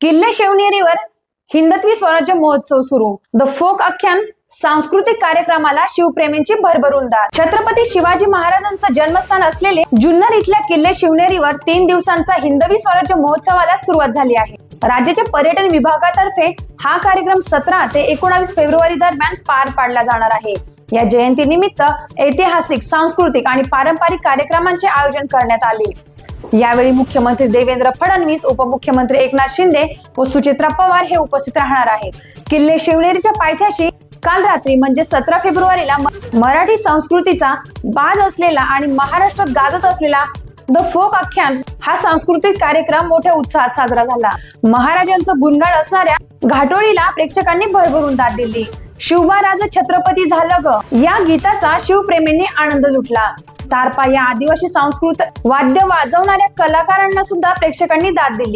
किल्ले शिवनेरीवर हिंदवी स्वराज्य महोत्सव सुरू. द फोक आख्यान सांस्कृतिक कार्यक्रमाला शिवप्रेमींची भरभरून दाद. छत्रपती शिवाजी महाराजांचं जन्मस्थान असलेले जुन्नर इथल्या किल्ले शिवनेरीवर 3 दिवसांचा हिंदवी स्वराज्य महोत्सवाला सुरुवात झाली आहे. राज्याच्या पर्यटन विभागातर्फे हा कार्यक्रम 17 ते 19 फेब्रुवारी दरम्यान पार पाडला जाणार आहे. या जयंतीनिमित्त ऐतिहासिक, सांस्कृतिक आणि पारंपरिक कार्यक्रमांचे आयोजन करण्यात आले. यावेळी मुख्यमंत्री देवेंद्र फडणवीस, उपमुख्यमंत्री एकनाथ शिंदे व सुचित्रा पवार हे उपस्थित राहणार आहेत. किल्ले शिवनेरीच्या पायथ्याशी काल रात्री म्हणजे 17 फेब्रुवारीला मराठी संस्कृतीचा बाज असलेला आणि महाराष्ट्रात गाजत असलेला द फोक आख्यान हा सांस्कृतिक कार्यक्रम मोठ्या उत्साहात साजरा झाला. महाराजांचं गुणगान असणाऱ्या घाटोळीला प्रेक्षकांनी भरभरून दाद दिली. शिवबा राज छत्रपती झालं ग या गीताचा शिवप्रेमींनी आनंद लुटला. तारपा या आदिवासी संस्कृत वाद्य वाजवणाऱ्या कलाकारांना सुद्धा प्रेक्षकांनी दाद दिली.